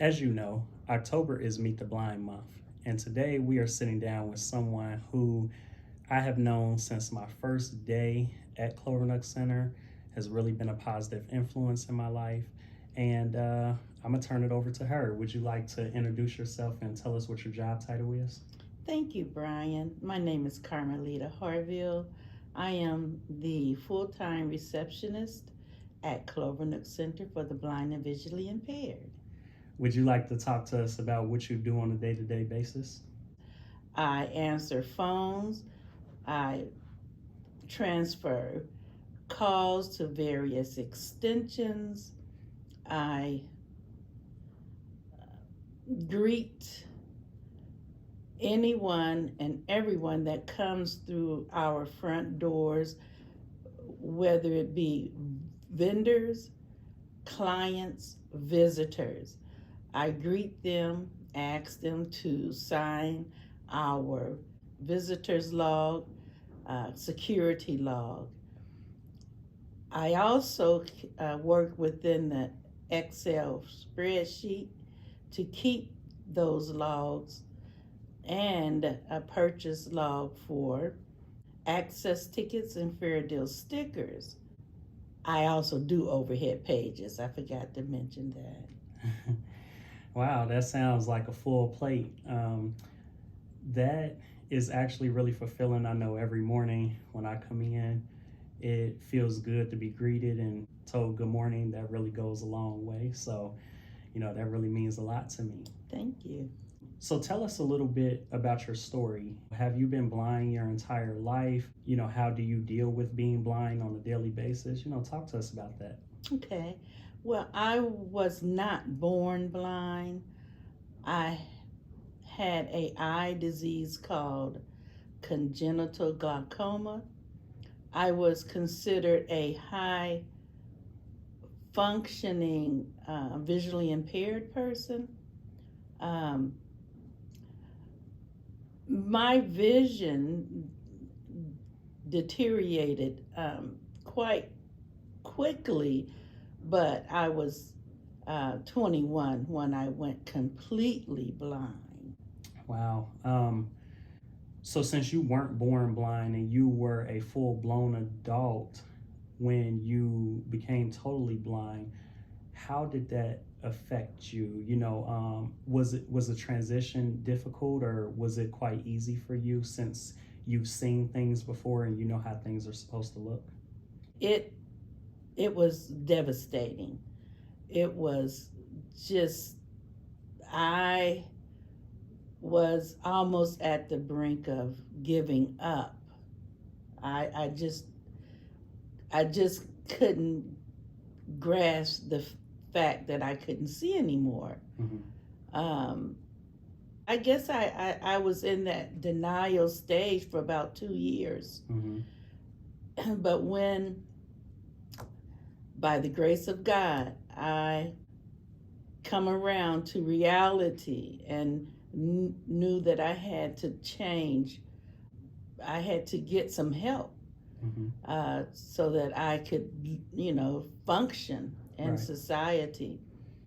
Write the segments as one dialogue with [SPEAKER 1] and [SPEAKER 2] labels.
[SPEAKER 1] As you know, October is Meet the Blind Month, and today we are sitting down with someone who I have known since my first day at Clovernook Center, has really been a positive influence in my life, and I'm gonna turn it over to her. Would you like to introduce yourself and tell us what your job title is?
[SPEAKER 2] Thank you, Brian. My name is Carmelita Harvill. I am the full time receptionist at Clovernook Center for the Blind and Visually Impaired.
[SPEAKER 1] Would you like to talk to us about what you do on a day to day basis?
[SPEAKER 2] I answer phones, I transfer calls to various extensions, I greet anyone and everyone that comes through our front doors, whether it be vendors, clients, visitors. I greet them, ask them to sign our visitors log, security log. I also work within the Excel spreadsheet to keep those logs and a purchase log for access tickets and fair deal stickers. I also do overhead pages. I forgot to mention that.
[SPEAKER 1] Wow, that sounds like a full plate. That is actually really fulfilling. I know every morning when I come in, it feels good to be greeted and told good morning. That really goes a long way. So, that really means a lot to me.
[SPEAKER 2] Thank you.
[SPEAKER 1] So, tell us a little bit about your story. Have you been blind your entire life? How do you deal with being blind on a daily basis? Talk to us about that.
[SPEAKER 2] Okay. Well, I was not born blind. I had a eye disease called congenital glaucoma. I was considered a high functioning visually impaired person. Um, my vision deteriorated quite quickly, but I was 21 when I went completely blind.
[SPEAKER 1] Wow. So, since you weren't born blind and you were a full blown adult when you became totally blind, how did that affect you? Was the transition difficult, or was it quite easy for you since you've seen things before and you know how things are supposed to look?
[SPEAKER 2] It it was devastating. It was just I was almost at the brink of giving up. I I just I just couldn't grasp the fact that I couldn't see anymore.
[SPEAKER 1] Mm-hmm.
[SPEAKER 2] Um, I guess I was in that denial stage for about 2 years.
[SPEAKER 1] Mm-hmm.
[SPEAKER 2] But when, by the grace of God, I come around to reality and knew that I had to change, I had to get some help
[SPEAKER 1] Mm-hmm.
[SPEAKER 2] so that I could, function in
[SPEAKER 1] Right.
[SPEAKER 2] society.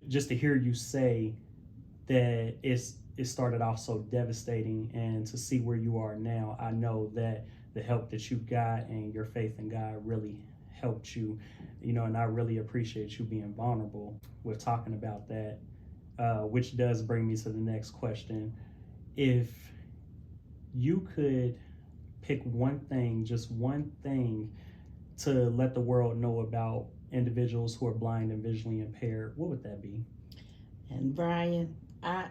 [SPEAKER 1] Just to hear you say that it started off so devastating, and to see where you are now, I know that the help that you got and your faith in God really helped you. And I really appreciate you being vulnerable with talking about that, which does bring me to the next question. If you could pick one thing, just one thing, to let the world know about individuals who are blind and visually impaired, what would that be?
[SPEAKER 2] And Brian, I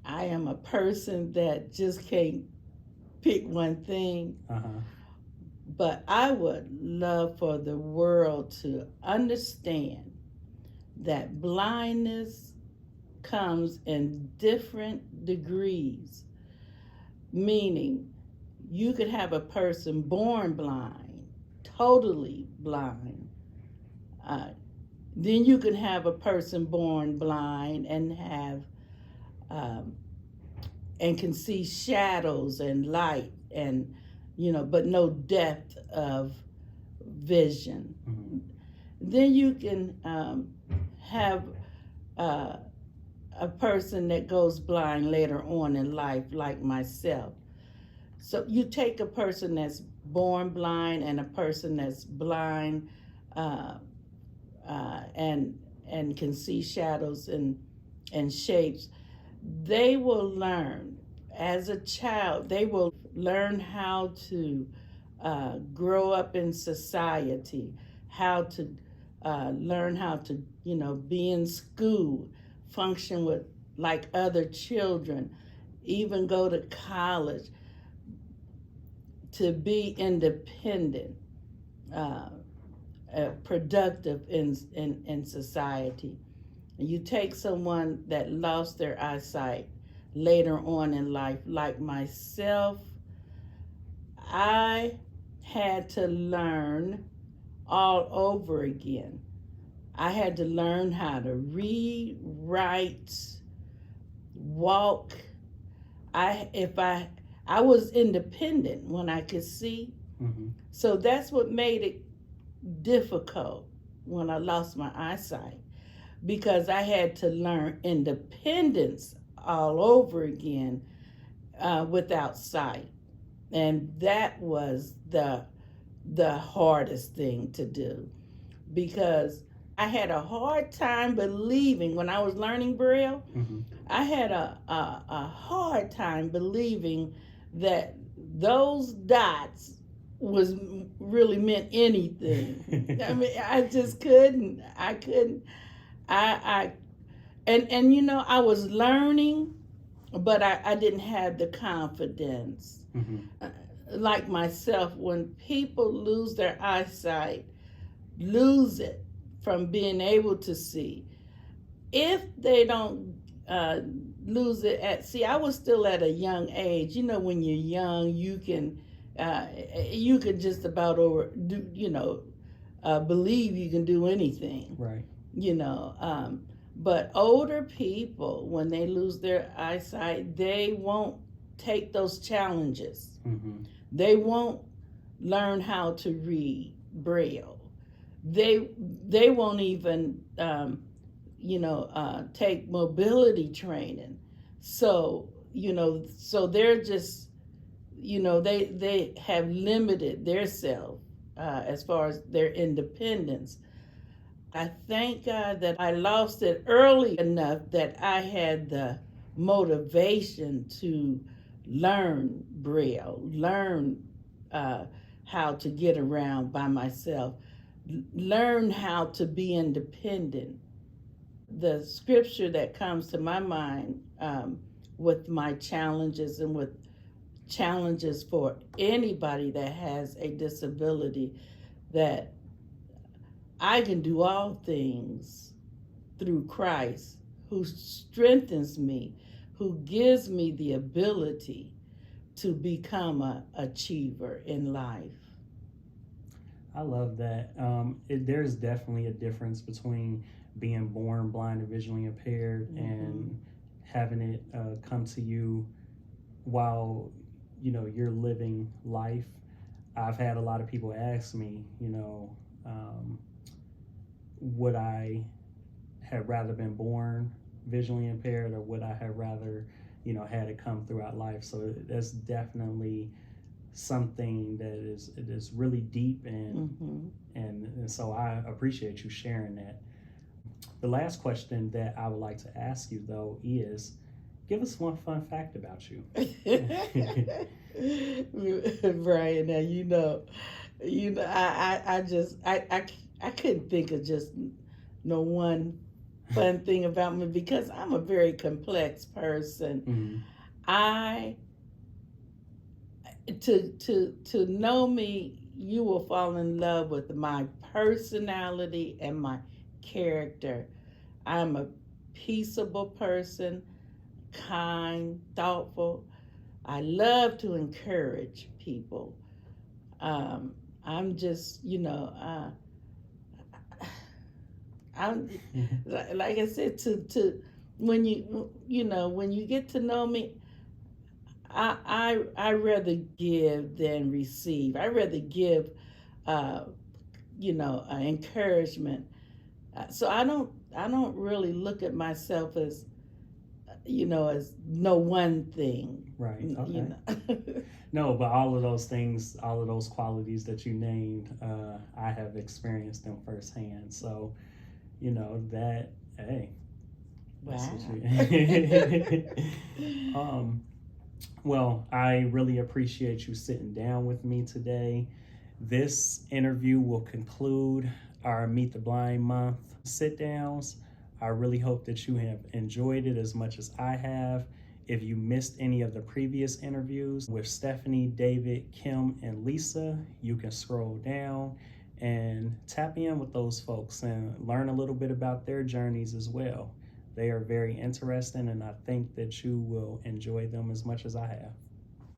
[SPEAKER 2] am a person that just can't pick one thing,
[SPEAKER 1] Uh-huh.
[SPEAKER 2] but I would love for the world to understand that blindness comes in different degrees, meaning you could have a person born blind, totally blind. Uh, then you can have a person born blind and have um, and can see shadows and light and but no depth of vision.
[SPEAKER 1] Mm-hmm.
[SPEAKER 2] Then you can have uh, a person that goes blind later on in life, like myself. So you take a person that's born blind and a person that's blind, uh, and can see shadows and shapes. They will learn as a child. They will learn how to grow up in society, how to learn how to, be in school, function with like other children, even go to college, to be independent, uh, productive in society. You take someone that lost their eyesight later on in life, like myself, I had to learn all over again. I had to learn how to read, write, walk. I was independent when I could see.
[SPEAKER 1] Mm-hmm.
[SPEAKER 2] So that's what made it difficult when I lost my eyesight, because I had to learn independence all over again without sight. And that was the hardest thing to do, because I had a hard time believing when I was learning Braille.
[SPEAKER 1] Mm-hmm.
[SPEAKER 2] I had a hard time believing that those dots was really meant anything. I mean, I just couldn't. I couldn't. I and I was learning, but I didn't have the confidence.
[SPEAKER 1] Mm-hmm.
[SPEAKER 2] Like myself, when people lose their eyesight, lose it from being able to see. If they don't lose it I was still at a young age. When you're young, you can just about believe you can do anything.
[SPEAKER 1] Right.
[SPEAKER 2] But older people, when they lose their eyesight, they won't take those challenges.
[SPEAKER 1] Mm-hmm.
[SPEAKER 2] They won't learn how to read Braille. They won't even take mobility training. So they're just they have limited their self as far as their independence. I thank God that I lost it early enough that I had the motivation to learn Braille, learn how to get around by myself, learn how to be independent. The scripture that comes to my mind with my challenges and with challenges for anybody that has a disability, that I can do all things through Christ who strengthens me, who gives me the ability to become an achiever in life.
[SPEAKER 1] I love that. There's definitely a difference between being born blind or visually impaired and having it come to you while you're living life. I've had a lot of people ask me, would I have rather been born visually impaired, or would I have rather had it come throughout life? So that's definitely something that is really deep, and so I appreciate you sharing that. The last question that I would like to ask you, though, is give us one fun fact about you.
[SPEAKER 2] Brian, now I couldn't think of just no one fun thing about me, because I'm a very complex person.
[SPEAKER 1] Mm-hmm.
[SPEAKER 2] To know me, you will fall in love with my personality and my character. I'm a peaceable person, kind, thoughtful. I love to encourage people. I'm just, I'm like I said, to when you get to know me, I rather give than receive. I rather give, encouragement. So I don't really look at myself as, as no one thing.
[SPEAKER 1] Right. Okay.
[SPEAKER 2] You know.
[SPEAKER 1] No, but all of those things, all of those qualities that you named, I have experienced them firsthand. So, that, hey, that's
[SPEAKER 2] Wow.
[SPEAKER 1] what you. Well, I really appreciate you sitting down with me today. This interview will conclude our Meet the Blind Month sit downs. I really hope that you have enjoyed it as much as I have. If you missed any of the previous interviews with Stephanie, David, Kim, and Lisa, you can scroll down and tap in with those folks and learn a little bit about their journeys as well. They are very interesting, and I think that you will enjoy them as much as I have.